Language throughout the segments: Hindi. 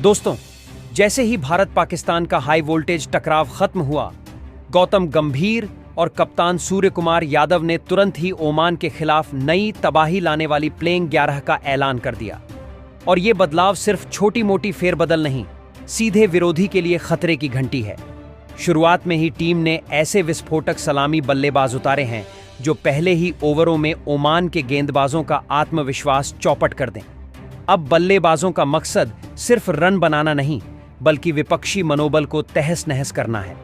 दोस्तों, जैसे ही भारत पाकिस्तान का हाई वोल्टेज टकराव खत्म हुआ, गौतम गंभीर और कप्तान सूर्य कुमार यादव ने तुरंत ही ओमान के खिलाफ नई तबाही लाने वाली प्लेइंग 11 का ऐलान कर दिया। और ये बदलाव सिर्फ छोटी मोटी फेरबदल नहीं, सीधे विरोधी के लिए खतरे की घंटी है। शुरुआत में ही टीम ने ऐसे विस्फोटक सलामी बल्लेबाज उतारे हैं जो पहले ही ओवरों में ओमान के गेंदबाजों का आत्मविश्वास चौपट कर दें। अब बल्लेबाजों का मकसद सिर्फ रन बनाना नहीं, बल्कि विपक्षी मनोबल को तहस नहस करना है।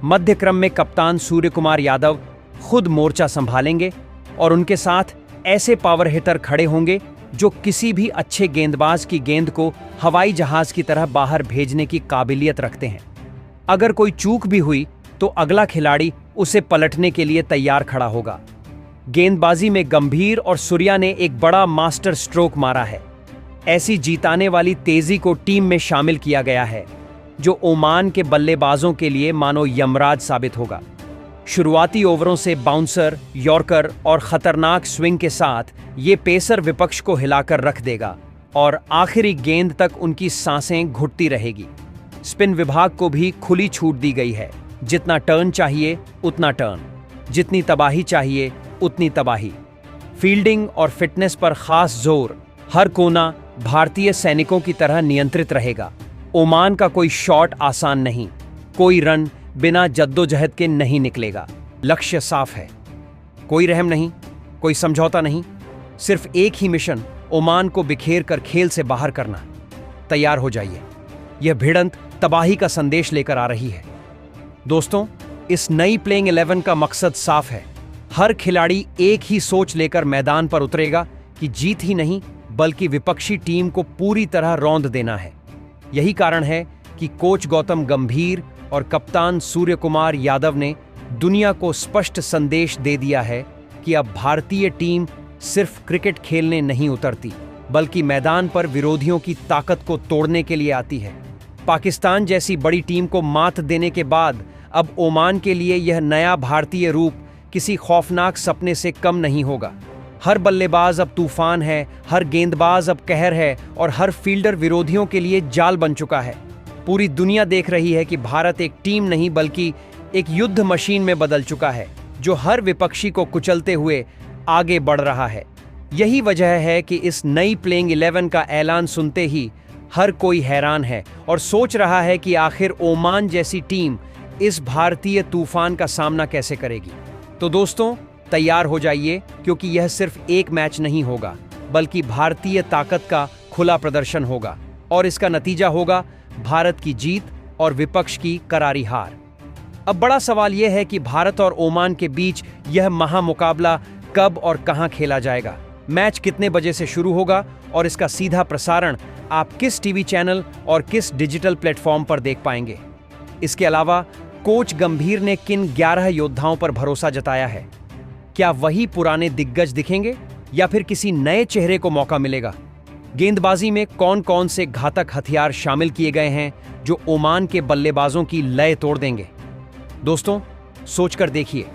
मध्य क्रम में कप्तान सूर्य कुमार यादव खुद मोर्चा संभालेंगे और उनके साथ ऐसे पावर हिटर खड़े होंगे जो किसी भी अच्छे गेंदबाज की गेंद को हवाई जहाज की तरह बाहर भेजने की काबिलियत रखते हैं। अगर कोई चूक भी हुई तो अगला खिलाड़ी उसे पलटने के लिए तैयार खड़ा होगा। गेंदबाजी में गंभीर और सूर्या ने एक बड़ा मास्टर स्ट्रोक मारा है। ऐसी जीताने वाली तेजी को टीम में शामिल किया गया है जो ओमान के बल्लेबाजों के लिए मानो यमराज साबित होगा। शुरुआती ओवरों से बाउंसर, यॉर्कर और खतरनाक स्विंग के साथ ये पेसर विपक्ष को हिलाकर रख देगा और आखिरी गेंद तक उनकी सांसें घुटती रहेगी। स्पिन विभाग को भी खुली छूट दी गई है। जितना टर्न चाहिए उतना टर्न, जितनी तबाही चाहिए उतनी तबाही। फील्डिंग और फिटनेस पर खास जोर। हर कोना भारतीय सैनिकों की तरह नियंत्रित रहेगा। ओमान का कोई शॉट आसान नहीं, कोई रन बिना जद्दोजहद के नहीं निकलेगा। लक्ष्य साफ है, कोई रहम नहीं, कोई समझौता नहीं, सिर्फ एक ही मिशन, ओमान को बिखेर कर खेल से बाहर करना। तैयार हो जाइए, यह भिड़ंत तबाही का संदेश लेकर आ रही है। दोस्तों, इस नई प्लेइंग 11 का मकसद साफ है। हर खिलाड़ी एक ही सोच लेकर मैदान पर उतरेगा कि जीत ही नहीं बल्कि विपक्षी टीम को पूरी तरह रौंद देना है। यही कारण है कि कोच गौतम गंभीर और कप्तान सूर्य कुमार यादव ने दुनिया को स्पष्ट संदेश दे दिया है कि अब भारतीय टीम सिर्फ क्रिकेट खेलने नहीं उतरती, बल्कि मैदान पर विरोधियों की ताकत को तोड़ने के लिए आती है। पाकिस्तान जैसी बड़ी टीम को मात देने के बाद अब ओमान के लिए यह नया भारतीय रूप किसी खौफनाक सपने से कम नहीं होगा। हर बल्लेबाज अब तूफान है, हर गेंदबाज अब कहर है और हर फील्डर विरोधियों के लिए जाल बन चुका है। पूरी दुनिया देख रही है कि भारत एक टीम नहीं बल्कि एक युद्ध मशीन में बदल चुका है जो हर विपक्षी को कुचलते हुए आगे बढ़ रहा है। यही वजह है कि इस नई प्लेइंग 11 का ऐलान सुनते ही हर कोई हैरान है और सोच रहा है कि आखिर ओमान जैसी टीम इस भारतीय तूफान का सामना कैसे करेगी। तो दोस्तों, तैयार हो जाइए, क्योंकि यह सिर्फ एक मैच नहीं होगा बल्कि भारतीय ताकत का खुला प्रदर्शन होगा और इसका नतीजा होगा भारत की जीत और विपक्ष की करारी हार। अब बड़ा सवाल यह है कि भारत और ओमान के बीच यह महामुकाबला कब और कहां खेला जाएगा। मैच कितने बजे से शुरू होगा और इसका सीधा प्रसारण आप किस टीवी चैनल और किस डिजिटल प्लेटफॉर्म पर देख पाएंगे। इसके अलावा कोच गंभीर ने किन 11 योद्धाओं पर भरोसा जताया है? क्या वही पुराने दिग्गज दिखेंगे या फिर किसी नए चेहरे को मौका मिलेगा? गेंदबाजी में कौन कौन से घातक हथियार शामिल किए गए हैं जो ओमान के बल्लेबाजों की लय तोड़ देंगे? दोस्तों, सोचकर देखिए,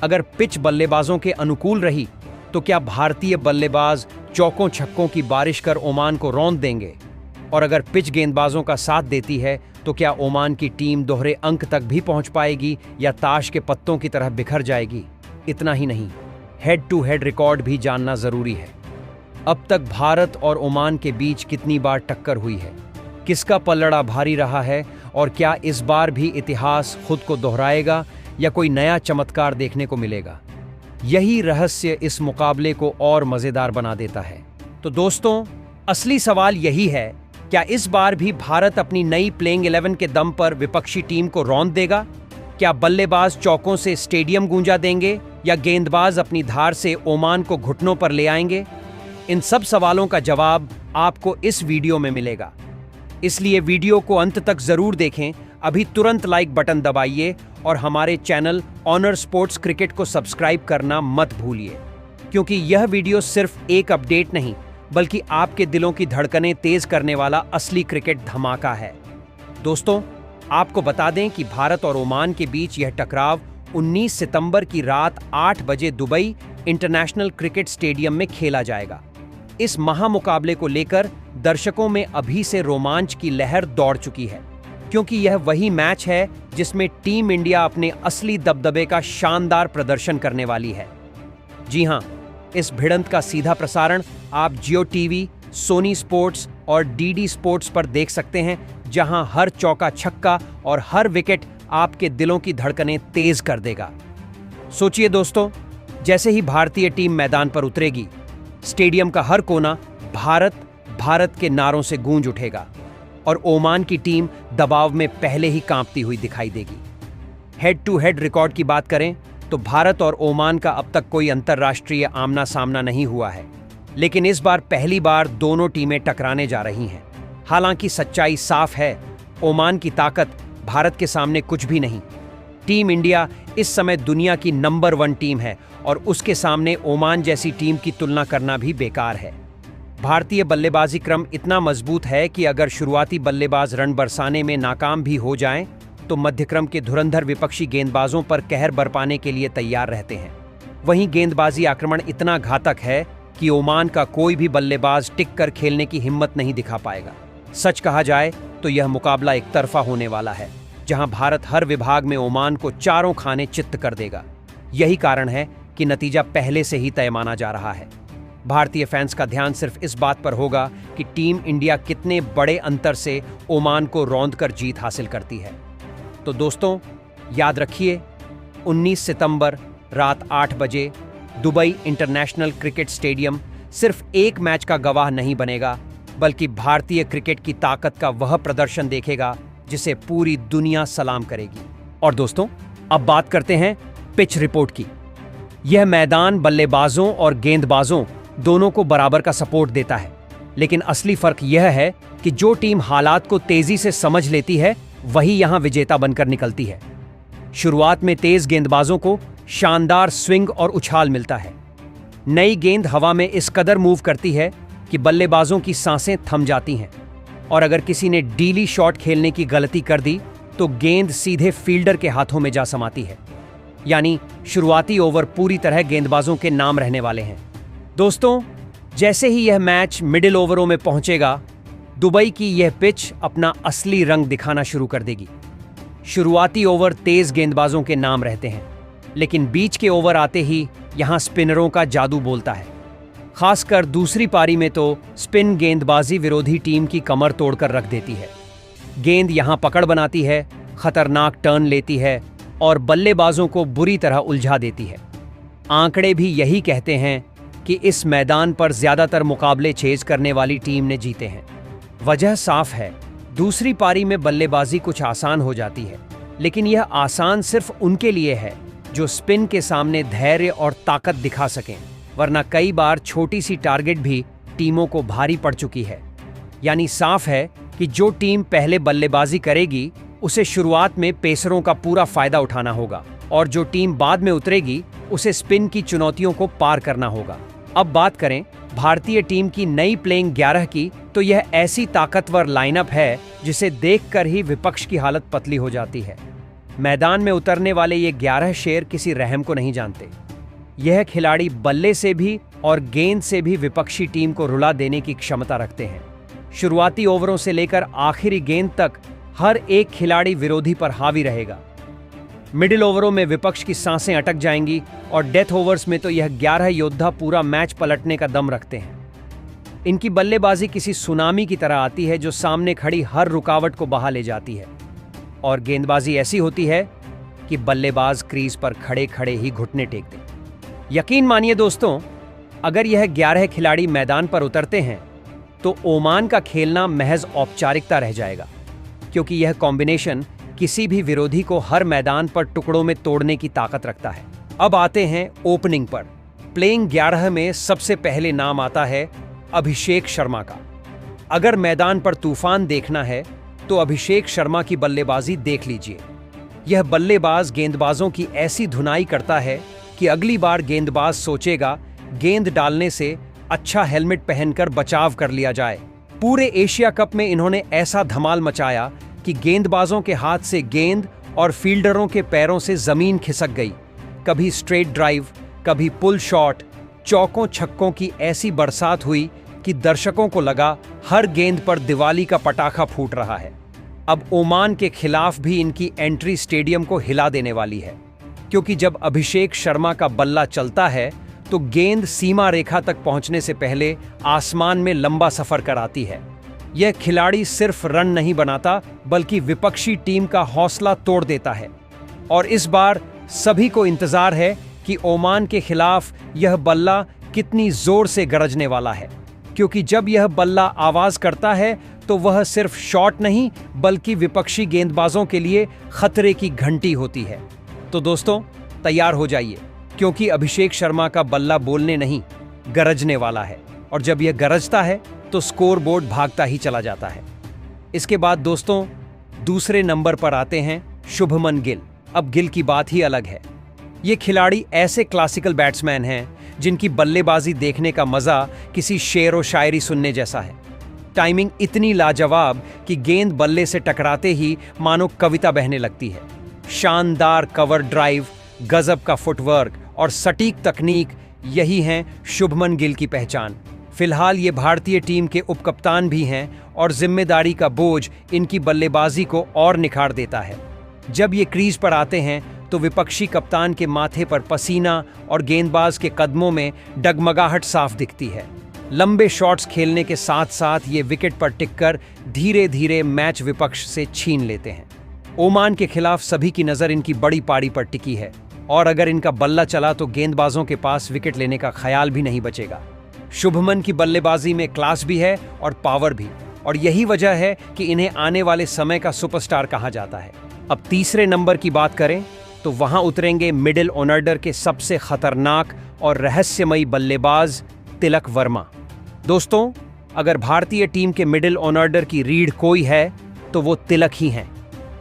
अगर पिच बल्लेबाजों के अनुकूल रही तो क्या भारतीय बल्लेबाज चौकों छक्कों की बारिश कर ओमान को रौंद देंगे? और अगर पिच गेंदबाजों का साथ देती है तो क्या ओमान की टीम दोहरे अंक तक भी पहुंच पाएगी या ताश के पत्तों की तरह बिखर जाएगी? इतना ही नहीं, हेड टू हेड रिकॉर्ड भी जानना जरूरी है। अब तक भारत और ओमान के बीच कितनी बार टक्कर हुई है, किसका पलड़ा भारी रहा है और क्या इस बार भी इतिहास खुद को दोहराएगा या कोई नया चमत्कार देखने को मिलेगा? यही रहस्य इस मुकाबले को और मजेदार बना देता है। तो दोस्तों, असली सवाल यही है, क्या इस बार भी भारत अपनी नई प्लेइंग 11 के दम पर विपक्षी टीम को रौंद देगा? क्या बल्लेबाज चौकों से स्टेडियम गूंजा देंगे या गेंदबाज अपनी धार से ओमान को घुटनों पर ले आएंगे? इन सब सवालों का जवाब आपको इस वीडियो में मिलेगा, इसलिए वीडियो को अंत तक जरूर देखें। अभी तुरंत लाइक बटन दबाइए और हमारे चैनल ऑनर स्पोर्ट्स क्रिकेट को सब्सक्राइब करना मत भूलिए, क्योंकि यह वीडियो सिर्फ एक अपडेट नहीं बल्कि आपके दिलों की धड़कनें तेज करने वाला असली क्रिकेट धमाका है। दोस्तों, आपको बता दें कि भारत और ओमान के बीच यह टकराव 19 सितंबर की रात 8 बजे दुबई इंटरनेशनल क्रिकेट स्टेडियम में खेला जाएगा। इस महामुकाबले को लेकर दर्शकों में अभी से रोमांच की लहर दौड़ चुकी है, क्योंकि यह वही मैच है जिसमें टीम इंडिया अपने असली दबदबे का शानदार प्रदर्शन करने वाली है। जी हां, इस भिड़ंत का सीधा प्रसारण आप जियो टीवी, सोनी स्पोर्ट्स और डीडी स्पोर्ट्स पर देख सकते हैं, जहां हर चौका छक्का और हर विकेट आपके दिलों की धड़कनें तेज कर देगा। सोचिए दोस्तों, जैसे ही भारतीय टीम मैदान पर उतरेगी, स्टेडियम का हर कोना भारत भारत के नारों से गूंज उठेगा और ओमान की टीम दबाव में पहले ही कांपती हुई दिखाई देगी। हेड टू हेड रिकॉर्ड की बात करें तो भारत और ओमान का अब तक कोई अंतर्राष्ट्रीय आमना सामना नहीं हुआ है, लेकिन इस बार पहली बार दोनों टीमें टकराने जा रही हैं। हालांकि सच्चाई साफ है, ओमान की ताकत भारत के सामने कुछ भी नहीं। टीम इंडिया इस समय दुनिया की नंबर 1 टीम है और उसके सामने ओमान जैसी टीम की तुलना करना भी बेकार है। भारतीय बल्लेबाजी क्रम इतना मजबूत है कि अगर शुरुआती बल्लेबाज रन बरसाने में नाकाम भी हो जाएं, तो मध्यक्रम के धुरंधर विपक्षी गेंदबाजों पर कहर बरपाने के लिए तैयार रहते हैं। वहीं गेंदबाजी आक्रमण इतना घातक है कि ओमान का कोई भी बल्लेबाज टिक कर खेलने की हिम्मत नहीं दिखा पाएगा। सच कहा जाए तो यह मुकाबला एक तरफा होने वाला है, जहां भारत हर विभाग में ओमान को चारों खाने चित्त कर देगा। यही कारण है कि नतीजा पहले से ही तय माना जा रहा है। भारतीय फैंस का ध्यान सिर्फ इस बात पर होगा कि टीम इंडिया कितने बड़े अंतर से ओमान को रौंदकर जीत हासिल करती है। तो दोस्तों, याद रखिए, 19 सितंबर रात 8 बजे दुबई इंटरनेशनल क्रिकेट स्टेडियम सिर्फ एक मैच का गवाह नहीं बनेगा, बल्कि भारतीय क्रिकेट की ताकत का वह प्रदर्शन देखेगा जिसे पूरी दुनिया सलाम करेगी। और दोस्तों, अब बात करते हैं पिच रिपोर्ट की। यह मैदान बल्लेबाजों और गेंदबाजों दोनों को बराबर का सपोर्ट देता है, लेकिन असली फर्क यह है कि जो टीम हालात को तेजी से समझ लेती है, वही यहां विजेता बनकर निकलती है। शुरुआत में तेज गेंदबाजों को शानदार स्विंग और उछाल मिलता है। नई गेंद हवा में इस कदर मूव करती है कि बल्लेबाजों की सांसें थम जाती हैं, और अगर किसी ने डीली शॉट खेलने की गलती कर दी तो गेंद सीधे फील्डर के हाथों में जा समाती है। यानी शुरुआती ओवर पूरी तरह गेंदबाजों के नाम रहने वाले हैं। दोस्तों, जैसे ही यह मैच मिडिल ओवरों में पहुंचेगा, दुबई की यह पिच अपना असली रंग दिखाना शुरू कर देगी। शुरुआती ओवर तेज गेंदबाजों के नाम रहते हैं, लेकिन बीच के ओवर आते ही यहां स्पिनरों का जादू बोलता है। खासकर दूसरी पारी में तो स्पिन गेंदबाजी विरोधी टीम की कमर तोड़कर रख देती है। गेंद यहां पकड़ बनाती है, खतरनाक टर्न लेती है और बल्लेबाजों को बुरी तरह उलझा देती है। आंकड़े भी यही कहते हैं कि इस मैदान पर ज्यादातर मुकाबले चेज करने वाली टीम ने जीते हैं। वजह साफ है, दूसरी पारी में बल्लेबाजी कुछ आसान हो जाती है, लेकिन यह आसान सिर्फ उनके लिए है जो स्पिन के सामने धैर्य और ताकत दिखा सकें, वरना कई बार छोटी सी टारगेट भी टीमों को भारी पड़ चुकी है। यानी साफ है कि जो टीम पहले बल्लेबाजी करेगी उसे शुरुआत में पेसरों का पूरा फायदा उठाना होगा, और जो टीम बाद में उतरेगी उसे स्पिन की चुनौतियों को पार करना होगा। अब बात करें भारतीय टीम की नई प्लेइंग 11 की, तो यह ऐसी ताकतवर लाइनअप है जिसे देखकर ही विपक्ष की हालत पतली हो जाती है। मैदान में उतरने वाले ये 11 शेर किसी रहम को नहीं जानते। यह खिलाड़ी बल्ले से भी और गेंद से भी विपक्षी टीम को रुला देने की क्षमता रखते हैं। शुरुआती ओवरों से लेकर आखिरी गेंद तक हर एक खिलाड़ी विरोधी पर हावी रहेगा। मिडिल ओवरों में विपक्ष की सांसें अटक जाएंगी और डेथ ओवर्स में तो यह 11 योद्धा पूरा मैच पलटने का दम रखते हैं। इनकी बल्लेबाजी किसी सुनामी की तरह आती है जो सामने खड़ी हर रुकावट को बहा ले जाती है, और गेंदबाजी ऐसी होती है कि बल्लेबाज क्रीज पर खड़े खड़े ही घुटने टेक दें। यकीन मानिए दोस्तों, अगर यह 11 खिलाड़ी मैदान पर उतरते हैं तो ओमान का खेलना महज औपचारिकता रह जाएगा, क्योंकि यह कॉम्बिनेशन किसी भी विरोधी को हर मैदान पर टुकड़ों में तोड़ने की ताकत रखता है। अब आते हैं ओपनिंग पर। प्लेइंग 11 में सबसे पहले नाम आता है अभिषेक शर्मा का। अगर मैदान पर तूफान देखना है तो अभिषेक शर्मा की बल्लेबाजी देख लीजिए। यह बल्लेबाज गेंदबाजों की ऐसी धुनाई करता है कि अगली बार गेंदबाज सोचेगा गेंद डालने से अच्छा हेलमेट पहनकर बचाव कर लिया जाए। पूरे एशिया कप में इन्होंने ऐसा धमाल मचाया कि गेंदबाजों के हाथ से गेंद और फील्डरों के पैरों से जमीन खिसक गई। कभी स्ट्रेट ड्राइव, कभी पुल शॉट, चौकों छक्कों की ऐसी बरसात हुई कि दर्शकों को लगा हर गेंद पर दिवाली का पटाखा फूट रहा है। अब ओमान के खिलाफ भी इनकी एंट्री स्टेडियम को हिला देने वाली है, क्योंकि जब अभिषेक शर्मा का बल्ला चलता है तो गेंद सीमा रेखा तक पहुंचने से पहले आसमान में लंबा सफर कराती है। यह खिलाड़ी सिर्फ रन नहीं बनाता, बल्कि विपक्षी टीम का हौसला तोड़ देता है। और इस बार सभी को इंतजार है कि ओमान के खिलाफ यह बल्ला कितनी जोर से गरजने वाला है, क्योंकि जब यह बल्ला आवाज करता है तो वह सिर्फ शॉट नहीं, बल्कि विपक्षी गेंदबाजों के लिए खतरे की घंटी होती है। तो दोस्तों, तैयार हो जाइए, क्योंकि अभिषेक शर्मा का बल्ला बोलने नहीं, गरजने वाला है। और जब यह गरजता है तो स्कोर बोर्ड भागता ही चला जाता है। इसके बाद दोस्तों, दूसरे नंबर पर आते हैं शुभमन गिल। अब गिल की बात ही अलग है। ये खिलाड़ी ऐसे क्लासिकल बैट्समैन हैं जिनकी बल्लेबाजी देखने का मजा किसी शेर व शायरी सुनने जैसा है। टाइमिंग इतनी लाजवाब कि गेंद बल्ले से टकराते ही मानो कविता बहने लगती है। शानदार कवर ड्राइव, गजब का फुटवर्क और सटीक तकनीक, यही हैं शुभमन गिल की पहचान। फिलहाल ये भारतीय टीम के उपकप्तान भी हैं और जिम्मेदारी का बोझ इनकी बल्लेबाजी को और निखार देता है। जब ये क्रीज पर आते हैं तो विपक्षी कप्तान के माथे पर पसीना और गेंदबाज के कदमों में डगमगाहट साफ दिखती है। लंबे शॉट्स खेलने के साथ साथ ये विकेट पर टिककर धीरे धीरे मैच विपक्ष से छीन लेते हैं। ओमान के खिलाफ सभी की नज़र इनकी बड़ी पारी पर टिकी है, और अगर इनका बल्ला चला तो गेंदबाजों के पास विकेट लेने का ख्याल भी नहीं बचेगा। शुभमन की बल्लेबाजी में क्लास भी है और पावर भी, और यही वजह है कि इन्हें आने वाले समय का सुपरस्टार कहा जाता है। अब तीसरे नंबर की बात करें तो वहां उतरेंगे मिडिल ऑर्डर के सबसे खतरनाक और रहस्यमयी बल्लेबाज तिलक वर्मा। दोस्तों, अगर भारतीय टीम के मिडिल ऑर्डर की रीढ़ कोई है तो वो तिलक ही हैं।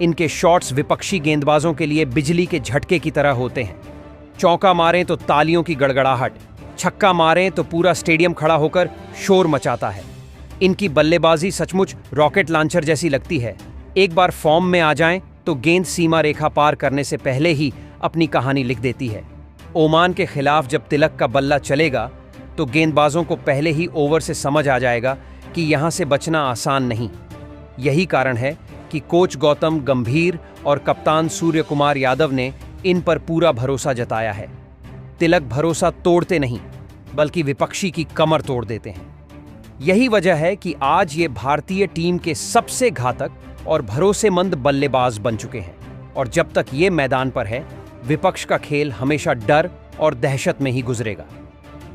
इनके शॉट्स विपक्षी गेंदबाजों के लिए बिजली के झटके की तरह होते हैं। चौका मारें तो तालियों की गड़गड़ाहट, छक्का मारें तो पूरा स्टेडियम खड़ा होकर शोर मचाता है। इनकी बल्लेबाजी सचमुच रॉकेट लॉन्चर जैसी लगती है। एक बार फॉर्म में आ जाएं तो गेंद सीमा रेखा पार करने से पहले ही अपनी कहानी लिख देती है। ओमान के खिलाफ जब तिलक का बल्ला चलेगा तो गेंदबाजों को पहले ही ओवर से समझ आ जाएगा कि यहां से बचना आसान नहीं। यही कारण है कि कोच गौतम गंभीर और कप्तान सूर्य कुमार यादव ने इन पर पूरा भरोसा जताया है। तिलक भरोसा तोड़ते नहीं, बल्कि विपक्षी की कमर तोड़ देते हैं। यही वजह है कि आज ये भारतीय टीम के सबसे घातक और भरोसेमंद बल्लेबाज बन चुके हैं। और जब तक ये मैदान पर है, विपक्ष का खेल हमेशा डर और दहशत में ही गुजरेगा।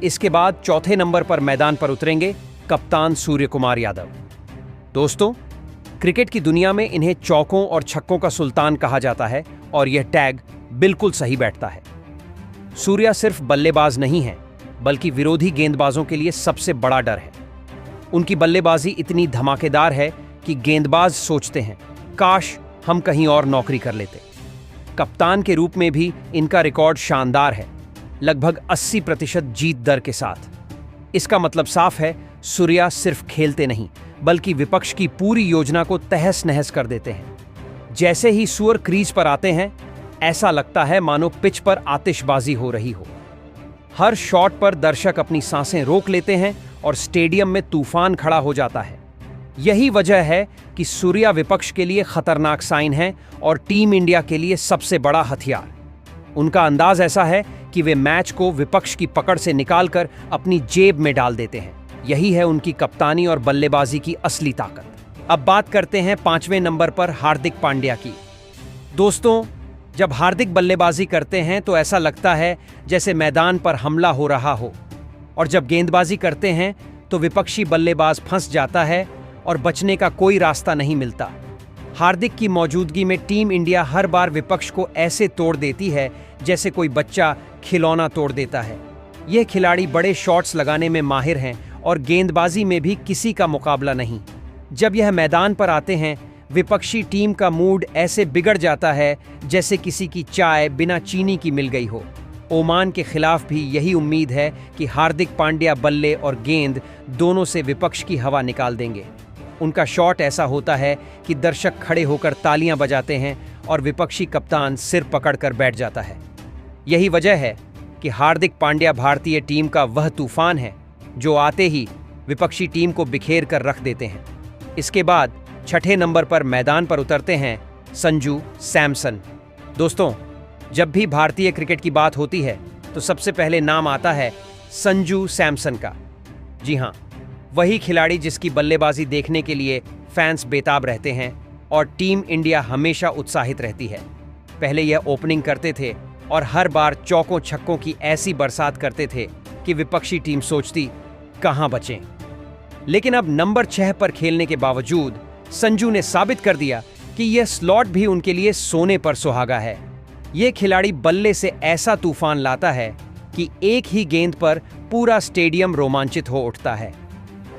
इसके बाद चौथे नंबर पर मैदान पर उतरेंगे कप्तान सूर्य कुमार यादव। दोस्तों, क्रिकेट की दुनिया में इन्हें चौकों और छक्कों का सुल्तान कहा जाता है, और यह टैग बिल्कुल सही बैठता है। सूर्या सिर्फ बल्लेबाज नहीं है, बल्कि विरोधी गेंदबाजों के लिए सबसे बड़ा डर है। उनकी बल्लेबाजी इतनी धमाकेदार है कि गेंदबाज सोचते हैं, काश हम कहीं और नौकरी कर लेते। कप्तान के रूप में भी इनका रिकॉर्ड शानदार है, लगभग 80% जीत दर के साथ। इसका मतलब साफ है, सूर्या सिर्फ खेलते नहीं, बल्कि विपक्ष की पूरी योजना को तहस नहस कर देते हैं। जैसे ही सूर्य क्रीज पर आते हैं, ऐसा लगता है मानो पिच पर आतिशबाजी हो रही हो। हर शॉट पर दर्शक अपनी सांसें रोक लेते हैं और स्टेडियम में तूफान खड़ा हो जाता है। यही वजह है कि सूर्या विपक्ष के लिए खतरनाक साइन है और टीम इंडिया के लिए सबसे बड़ा हथियार। उनका अंदाज ऐसा है कि वे मैच को विपक्ष की पकड़ से निकालकर अपनी जेब में डाल देते हैं। यही है उनकी कप्तानी और बल्लेबाजी की असली ताकत। अब बात करते हैं पांचवें नंबर पर हार्दिक पांड्या की। दोस्तों, जब हार्दिक बल्लेबाजी करते हैं तो ऐसा लगता है जैसे मैदान पर हमला हो रहा हो, और जब गेंदबाजी करते हैं तो विपक्षी बल्लेबाज फंस जाता है और बचने का कोई रास्ता नहीं मिलता। हार्दिक की मौजूदगी में टीम इंडिया हर बार विपक्ष को ऐसे तोड़ देती है जैसे कोई बच्चा खिलौना तोड़ देता है। यह खिलाड़ी बड़े शॉट्स लगाने में माहिर हैं और गेंदबाजी में भी किसी का मुकाबला नहीं। जब यह मैदान पर आते हैं, विपक्षी टीम का मूड ऐसे बिगड़ जाता है जैसे किसी की चाय बिना चीनी की मिल गई हो। ओमान के खिलाफ भी यही उम्मीद है कि हार्दिक पांड्या बल्ले और गेंद दोनों से विपक्ष की हवा निकाल देंगे। उनका शॉट ऐसा होता है कि दर्शक खड़े होकर तालियां बजाते हैं और विपक्षी कप्तान सिर पकड़कर बैठ जाता है। यही वजह है कि हार्दिक पांड्या भारतीय टीम का वह तूफान है जो आते ही विपक्षी टीम को बिखेर कर रख देते हैं। इसके बाद छठे नंबर पर मैदान पर उतरते हैं संजू सैमसन। दोस्तों, जब भी भारतीय क्रिकेट की बात होती है तो सबसे पहले नाम आता है संजू सैमसन का। जी हाँ, वही खिलाड़ी जिसकी बल्लेबाजी देखने के लिए फैंस बेताब रहते हैं और टीम इंडिया हमेशा उत्साहित रहती है। पहले यह ओपनिंग करते थे और हर बार चौकों छक्कों की ऐसी बरसात करते थे कि विपक्षी टीम सोचती कहां बचें। लेकिन अब नंबर 6 पर खेलने के बावजूद संजू ने साबित कर दिया कि यह स्लॉट भी उनके लिए सोने पर सुहागा है। यह खिलाड़ी बल्ले से ऐसा तूफान लाता है कि एक ही गेंद पर पूरा स्टेडियम रोमांचित हो उठता है।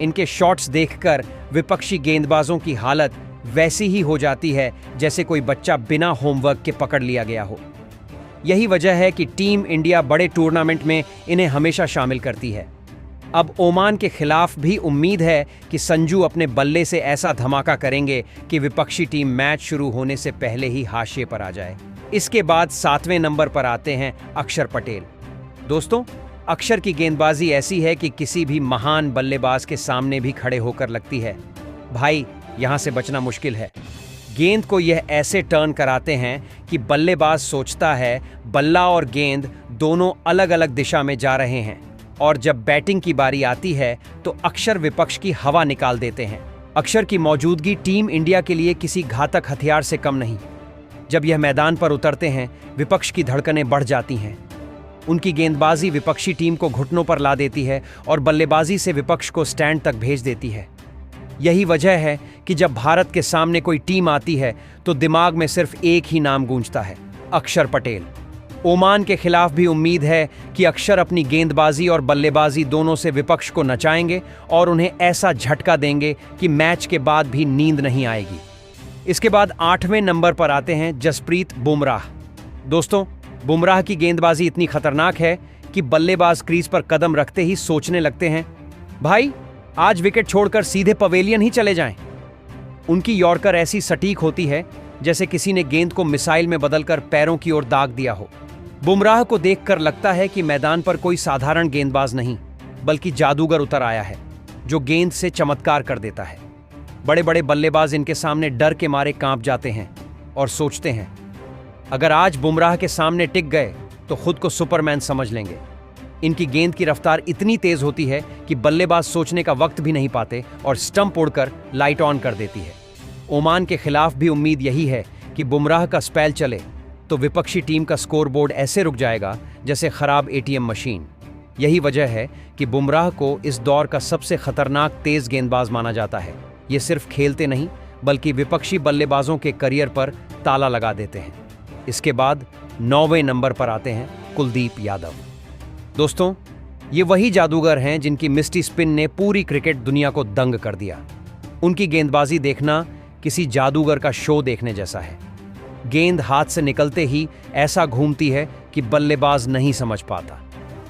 इनके शॉट्स देखकर विपक्षी गेंदबाजों की हालत वैसी ही हो जाती है जैसे कोई बच्चा बिना होमवर्क के पकड़ लिया गया हो। यही वजह है कि टीम इंडिया बड़े टूर्नामेंट में इन्हें हमेशा शामिल करती है। अब ओमान के खिलाफ भी उम्मीद है कि संजू अपने बल्ले से ऐसा धमाका करेंगे कि विपक्षी टीम मैच शुरू होने से पहले ही हाशिए पर आ जाए। इसके बाद 7वें नंबर पर आते हैं अक्षर पटेल। दोस्तों, अक्षर की गेंदबाजी ऐसी है कि किसी भी महान बल्लेबाज के सामने भी खड़े होकर लगती है भाई यहां से बचना मुश्किल है। गेंद को यह ऐसे टर्न कराते हैं कि बल्लेबाज सोचता है बल्ला और गेंद दोनों अलग अलग दिशा में जा रहे हैं, और जब बैटिंग की बारी आती है तो अक्षर विपक्ष की हवा निकाल देते हैं। अक्षर की मौजूदगी टीम इंडिया के लिए किसी घातक हथियार से कम नहीं। जब यह मैदान पर उतरते हैं विपक्ष की धड़कनें बढ़ जाती हैं। उनकी गेंदबाजी विपक्षी टीम को घुटनों पर ला देती है और बल्लेबाजी से विपक्ष को स्टैंड तक भेज देती है। यही वजह है कि जब भारत के सामने कोई टीम आती है तो दिमाग में सिर्फ एक ही नाम गूंजता है, अक्षर पटेल। ओमान के खिलाफ भी उम्मीद है कि अक्षर अपनी गेंदबाजी और बल्लेबाजी दोनों से विपक्ष को नचाएंगे और उन्हें ऐसा झटका देंगे कि मैच के बाद भी नींद नहीं आएगी। इसके बाद 8वें नंबर पर आते हैं जसप्रीत बुमराह। दोस्तों, बुमराह की गेंदबाजी इतनी खतरनाक है कि बल्लेबाज क्रीज पर कदम रखते ही सोचने लगते हैं भाई आज विकेट छोड़कर सीधे पवेलियन ही चले जाएं। उनकी यॉर्कर ऐसी सटीक होती है जैसे किसी ने गेंद को मिसाइल में बदलकर पैरों की ओर दाग दिया हो। बुमराह को देखकर लगता है कि मैदान पर कोई साधारण गेंदबाज नहीं बल्कि जादूगर उतर आया है जो गेंद से चमत्कार कर देता है। बड़े बड़े बल्लेबाज इनके सामने डर के मारे कांप जाते हैं और सोचते हैं अगर आज बुमराह के सामने टिक गए तो खुद को सुपरमैन समझ लेंगे। इनकी गेंद की रफ्तार इतनी तेज होती है कि बल्लेबाज सोचने का वक्त भी नहीं पाते और स्टंप उड़कर लाइट ऑन कर देती है। ओमान के खिलाफ भी उम्मीद यही है कि बुमराह का स्पेल चले तो विपक्षी टीम का स्कोरबोर्ड ऐसे रुक जाएगा जैसे खराब एटीएम मशीन। यही वजह है कि बुमराह को इस दौर का सबसे खतरनाक तेज गेंदबाज माना जाता है। ये सिर्फ खेलते नहीं बल्कि विपक्षी बल्लेबाजों के करियर पर ताला लगा देते हैं। इसके बाद 9वें नंबर पर आते हैं कुलदीप यादव। दोस्तों, ये वही जादूगर हैं जिनकी मिस्टी स्पिन ने पूरी क्रिकेट दुनिया को दंग कर दिया। उनकी गेंदबाजी देखना किसी जादूगर का शो देखने जैसा है। गेंद हाथ से निकलते ही ऐसा घूमती है कि बल्लेबाज नहीं समझ पाता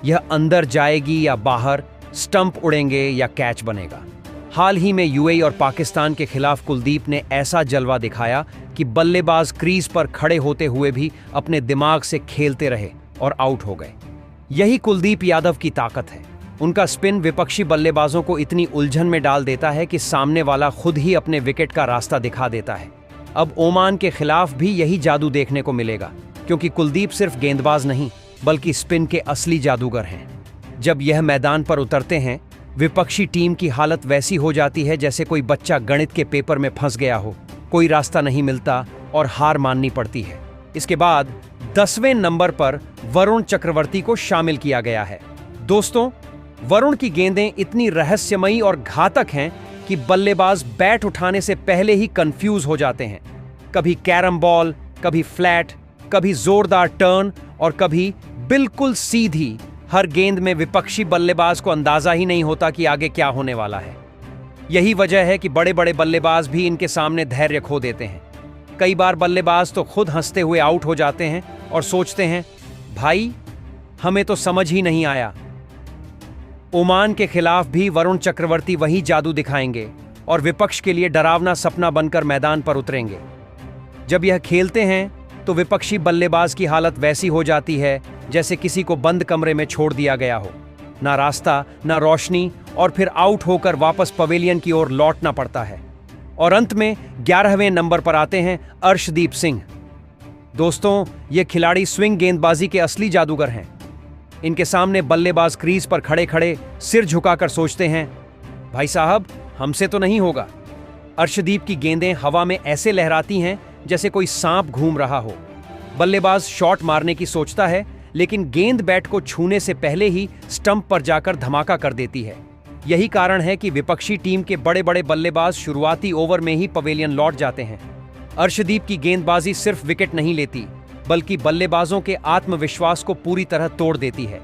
यह अंदर जाएगी या बाहर, स्टंप उड़ेंगे या कैच बनेगा। हाल ही में यूएई और पाकिस्तान के खिलाफ कुलदीप ने ऐसा जलवा दिखाया कि बल्लेबाज क्रीज पर खड़े होते हुए भी अपने दिमाग से खेलते रहे और आउट हो गए। यही कुलदीप यादव की ताकत है। उनका स्पिन विपक्षी बल्लेबाजों को इतनी उलझन में डाल देता है कि सामने वाला खुद ही अपने विकेट का रास्ता दिखा देता है। अब ओमान के खिलाफ भी यही जादू देखने को मिलेगा क्योंकि कुलदीप सिर्फ गेंदबाज नहीं बल्कि स्पिन के असली जादूगर हैं। जब यह मैदान पर उतरते हैं विपक्षी टीम की हालत वैसी हो जाती है जैसे कोई बच्चा गणित के पेपर में फंस गया हो, कोई रास्ता नहीं मिलता और हार माननी पड़ती है। इसके बाद 10वें नंबर पर वरुण चक्रवर्ती को शामिल किया गया है। दोस्तों, वरुण की गेंदें इतनी रहस्यमयी और घातक हैं कि बल्लेबाज बैट उठाने से पहले ही कंफ्यूज हो जाते हैं। कभी कैरम बॉल, कभी फ्लैट, कभी जोरदार टर्न और कभी बिल्कुल सीधी। हर गेंद में विपक्षी बल्लेबाज को अंदाजा ही नहीं होता कि आगे क्या होने वाला है। यही वजह है कि बड़े बड़े बल्लेबाज भी इनके सामने धैर्य खो देते हैं। कई बार बल्लेबाज तो खुद हंसते हुए आउट हो जाते हैं और सोचते हैं भाई हमें तो समझ ही नहीं आया। ओमान के खिलाफ भी वरुण चक्रवर्ती वही जादू दिखाएंगे और विपक्ष के लिए डरावना सपना बनकर मैदान पर उतरेंगे। जब यह खेलते हैं तो विपक्षी बल्लेबाज की हालत वैसी हो जाती है जैसे किसी को बंद कमरे में छोड़ दिया गया हो। ना रास्ता, ना रोशनी और फिर आउट होकर वापस पवेलियन की ओर लौटना पड़ता है। और अंत में 11वें नंबर पर आते हैं अर्शदीप सिंह। दोस्तों, ये खिलाड़ी स्विंग गेंदबाजी के असली जादूगर हैं। इनके सामने बल्लेबाज क्रीज पर खड़े खड़े सिर झुकाकर सोचते हैं, भाई साहब हमसे तो नहीं होगा। अर्शदीप की गेंदें हवा में ऐसे लहराती हैं जैसे कोई सांप घूम रहा हो। बल्लेबाज शॉट मारने की सोचता है, लेकिन गेंद बैट को छूने से पहले ही स्टंप पर जाकर धमाका कर देती है। यही कारण है कि विपक्षी टीम के बड़े बड़े बल्लेबाज शुरुआती ओवर में ही पवेलियन लौट जाते हैं। अर्शदीप की गेंदबाजी सिर्फ विकेट नहीं लेती, बल्कि बल्लेबाजों के आत्मविश्वास को पूरी तरह तोड़ देती है।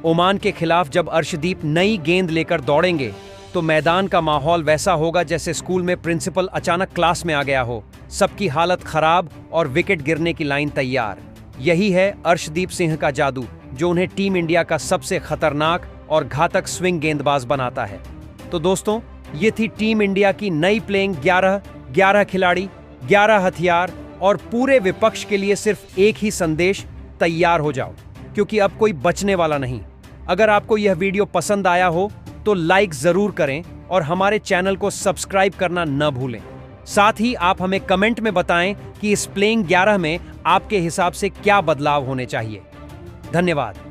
ओमान के खिलाफ जब अर्शदीप नई गेंद लेकर दौड़ेंगे तो मैदान का माहौल वैसा होगा जैसे स्कूल में प्रिंसिपल अचानक क्लास में आ गया हो। सबकी हालत खराब और विकेट गिरने की लाइन तैयार। यही है अर्शदीप सिंह का जादू, जो उन्हें टीम इंडिया का सबसे खतरनाक और घातक स्विंग गेंदबाज बनाता है। तो दोस्तों, ये थी टीम इंडिया की नई प्लेइंग 11 खिलाड़ी, 11 हथियार और पूरे विपक्ष के लिए सिर्फ एक ही संदेश, तैयार हो जाओ, क्योंकि अब कोई बचने वाला नहीं। अगर आपको यह वीडियो पसंद आया हो तो लाइक जरूर करें और हमारे चैनल को सब्सक्राइब करना न भूलें। साथ ही आप हमें कमेंट में बताएं कि इस प्लेइंग 11 में आपके हिसाब से क्या बदलाव होने चाहिए। धन्यवाद।